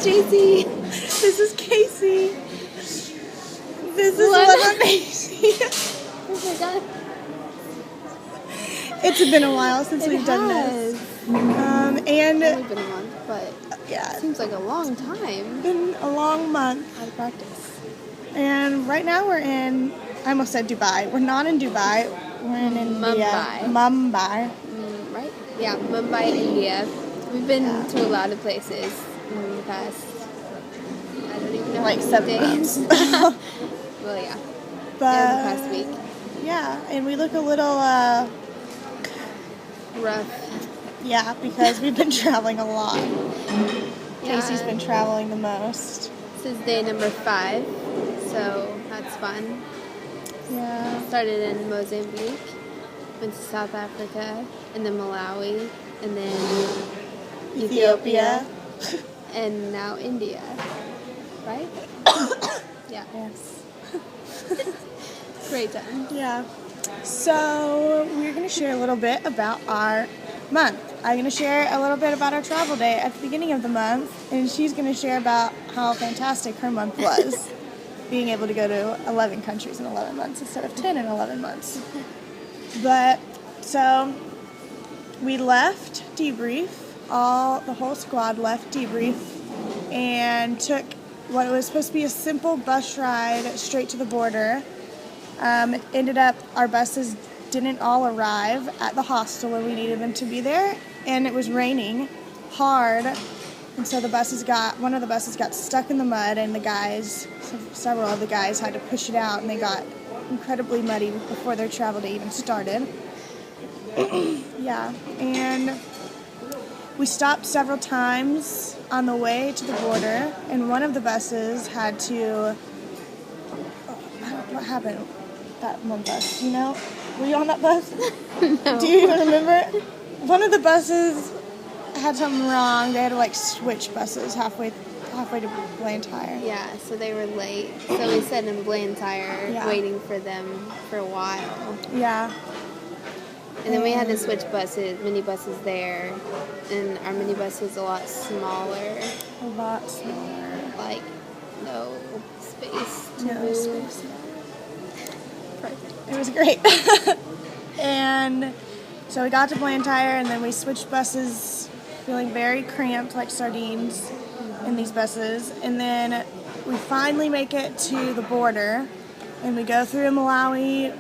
JC. This is Casey. This is One-on-ACI. Oh my god. It's been a while since we've done this. And It's only been a month, but yeah, it seems like a long time. it's been a long month. Out of practice. And right now we're in, I almost said Dubai. We're not in Dubai. We're in India. Mumbai. Right? Yeah, Mumbai, India. We've been to a lot of places in the past, I don't even know, Like how 7 many months. days. Well, yeah. But The past week. yeah, and we look a little Rough. yeah, because we've been traveling a lot. Yeah. Casey's been traveling the most. This is day number 5, so that's fun. Yeah. Started in Mozambique, went to South Africa, and then Malawi, and then Ethiopia, and now India. Right? Yeah. Yes. Great time. Yeah. So we're going to share a little bit about our month. I'm going to share a little bit about our travel day at the beginning of the month, and she's going to share about how fantastic her month was, being able to go to 11 countries in 11 months instead of 10 in 11 months. But so we left debrief. The whole squad left debrief and took what was supposed to be a simple bus ride straight to the border. It ended up our buses didn't all arrive at the hostel where we needed them to be there, and it was raining hard, and so one of the buses got stuck in the mud, and several of the guys had to push it out, and they got incredibly muddy before their travel day even started. Yeah, and we stopped several times on the way to the border, and one of the buses had to... What happened? That one bus, you know? Were you on that bus? No. Do you even remember? One of the buses had something wrong. They had to switch buses halfway to Blantyre. Yeah, so they were late. So we sat in Blantyre waiting for them for a while. Yeah. And then we had to switch minibuses there. And our minibus was a lot smaller. A lot smaller. Like, no space to No move. space. Perfect. It was great. And so we got to Blantyre, and then we switched buses, feeling very cramped like sardines in these buses. And then we finally make it to the border, and we go through Malawi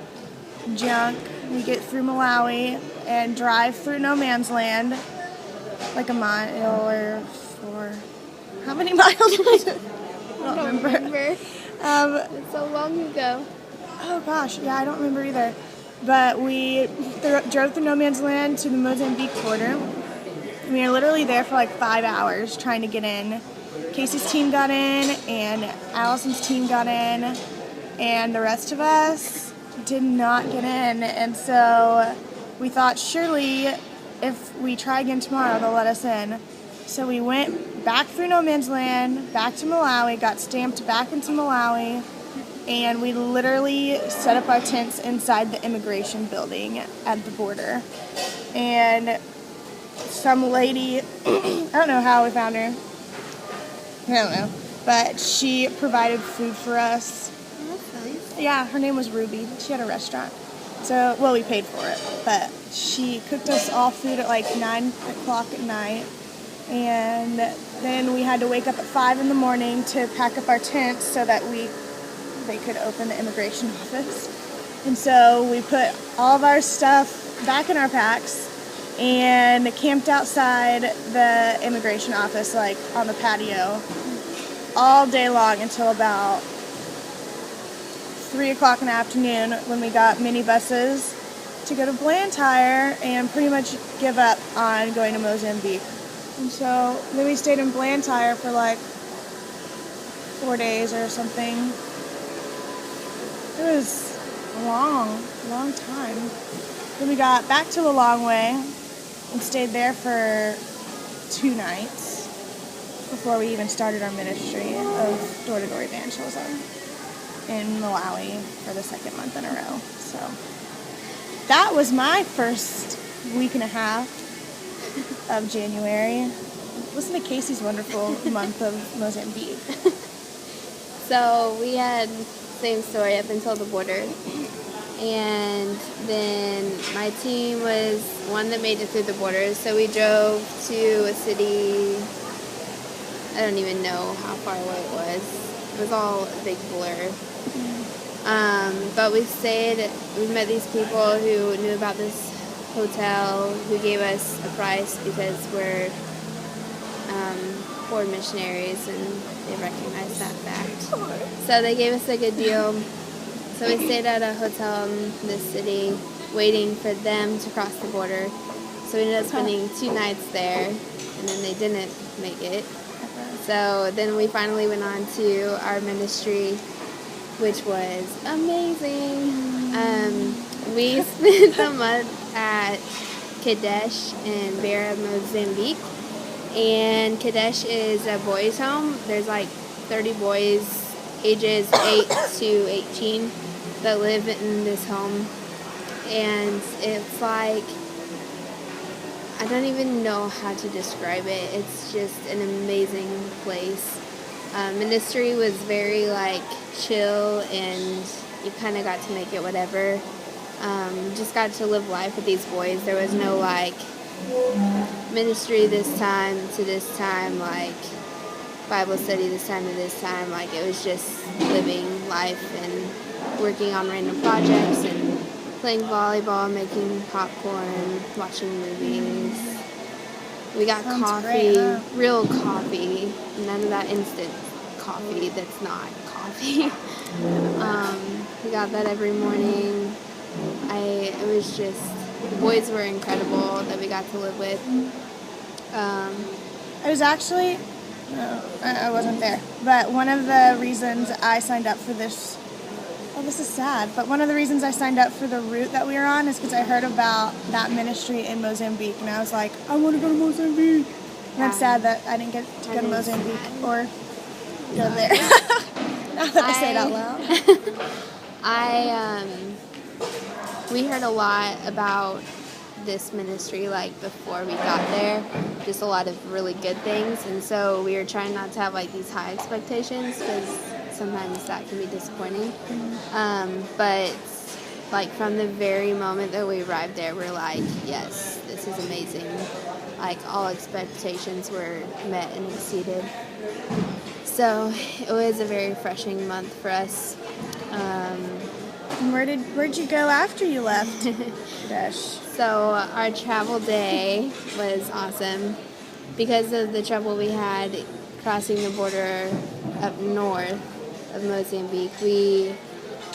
junk. We get through Malawi and drive through no man's land, like a mile or 4. How many miles was it? I don't remember. It's so long ago. Oh gosh, yeah, I don't remember either. But we drove through no man's land to the Mozambique border. We were literally there for 5 hours trying to get in. Casey's team got in, and Allison's team got in, and the rest of us did not get in. And so we thought, surely if we try again tomorrow, they'll let us in. So we went back through no man's land, back to Malawi, got stamped back into Malawi, and we literally set up our tents inside the immigration building at the border. And some lady, I don't know how we found her, I don't know, but she provided food for us. That's nice. Yeah, her name was Ruby. She had a restaurant. So, well, we paid for it, but she cooked us all food at 9 o'clock at night. And then we had to wake up at 5 in the morning to pack up our tents so that they could open the immigration office. And so we put all of our stuff back in our packs and camped outside the immigration office, on the patio, all day long until about 3 o'clock in the afternoon, when we got minibuses to go to Blantyre and pretty much give up on going to Mozambique. And so then we stayed in Blantyre for 4 days or something. It was a long time. Then we got back to Lilongwe and stayed there for 2 nights before we even started our ministry of door-to-door evangelism in Malawi for the 2nd month in a row. So that was my first week and a half of January. listen to Casey's wonderful month of Mozambique. So we had same story up until the border. And then my team was one that made it through the border. So we drove to a city, I don't even know how far away it was. It was all a big blur. But we met these people who knew about this hotel, who gave us a price because we're foreign missionaries and they recognized that fact. So they gave us a good deal. So we stayed at a hotel in this city waiting for them to cross the border. So we ended up spending 2 nights there, and then they didn't make it. So then we finally went on to our ministry, which was amazing. We spent the month at Kadesh in Beira, Mozambique. And Kadesh is a boys' home. There's like 30 boys, ages 8 to 18, that live in this home. And it's like, I don't even know how to describe it. It's just an amazing place. Ministry was very like chill, and you kind of got to make it whatever. Just got to live life with these boys. There was no like ministry this time to this time, like Bible study this time to this time. Like it was just living life and working on random projects and playing volleyball, making popcorn, watching movies. We got coffee, great, huh? Real coffee, none of that instant coffee that's not coffee. We got that every morning. It was just, the boys were incredible that we got to live with. I was actually, no, I wasn't there, but one of the reasons I signed up for this, this is sad, but one of the reasons I signed up for the route that we were on is because I heard about that ministry in Mozambique, and I was like, I want to go to Mozambique. And I'm sad that I didn't get to go to Mozambique or go there. Now that I say it out loud. We heard a lot about this ministry like before we got there, just a lot of really good things, and so we were trying not to have like these high expectations because sometimes that can be disappointing. But like from the very moment that we arrived there, we're like, yes, this is amazing. Like all expectations were met and exceeded. So it was a very refreshing month for us. And where'd you go after you left? Kadesh. So our travel day was awesome because of the trouble we had crossing the border up north of Mozambique. They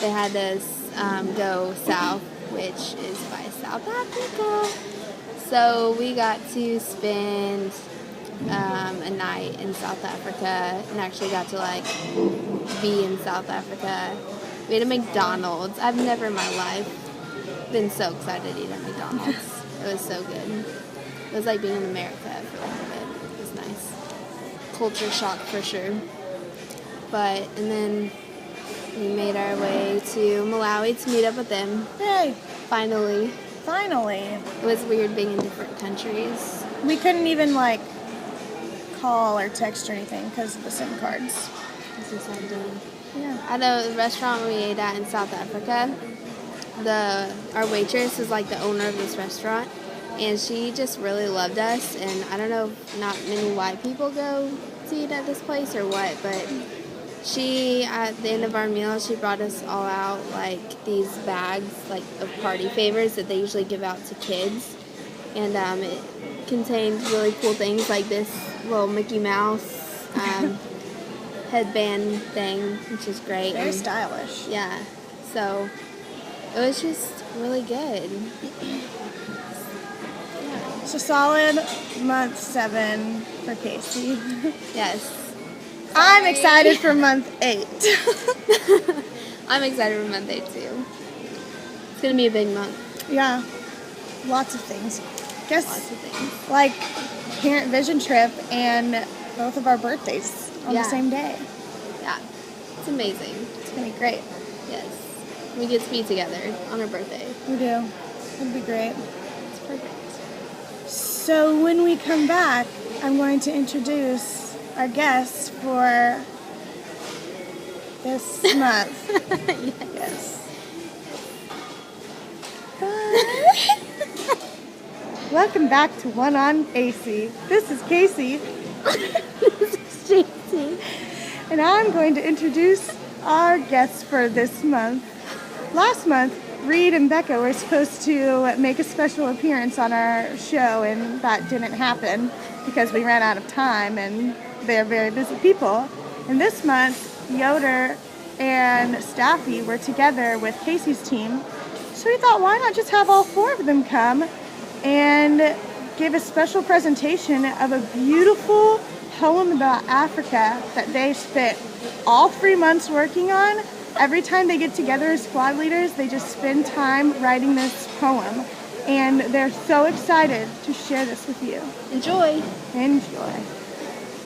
had us go south, which is by South Africa. So we got to spend a night in South Africa and actually got to like be in South Africa. We had a McDonald's. I've never in my life been so excited to eat at McDonald's. It was so good. It was like being in America for a little bit. It was nice. Culture shock for sure. And then we made our way to Malawi to meet up with them. Yay! Finally. It was weird being in different countries. We couldn't even like call or text or anything because of the SIM cards. This is something. Yeah. At a restaurant we ate at in South Africa, our waitress is like the owner of this restaurant, and she just really loved us. And I don't know if not many white people go to eat at this place or what, but she, at the end of our meal, she brought us all out like these bags like of party favors that they usually give out to kids, and it contained really cool things like this little Mickey Mouse headband thing, which is great. Very stylish. Yeah. So it was just really good. Yeah. So solid month 7 for Casey. Yes. I'm excited for month 8. I'm excited for month 8 too. It's gonna be a big month. Yeah. Lots of things. Guess Lots of things. like parent vision trip and both of our birthdays on the same day. Yeah. It's amazing. It's gonna be great. Yes. We get to be together on our birthday. We do. It'll be great. It's perfect. So when we come back, I'm going to introduce our guest for this month. Yes. Welcome back to One-on-ACI. This is Casey. This is Tracy. And I'm going to introduce our guests for this month. Last month, Reed and Becca were supposed to make a special appearance on our show, and that didn't happen because we ran out of time, and they're very busy people. And this month, Yoder and Staffy were together with Casey's team, so we thought, why not just have all four of them come and give a special presentation of a beautiful poem about Africa that they spent all 3 months working on. Every time they get together as squad leaders, they just spend time writing this poem. And they're so excited to share this with you. Enjoy. Enjoy.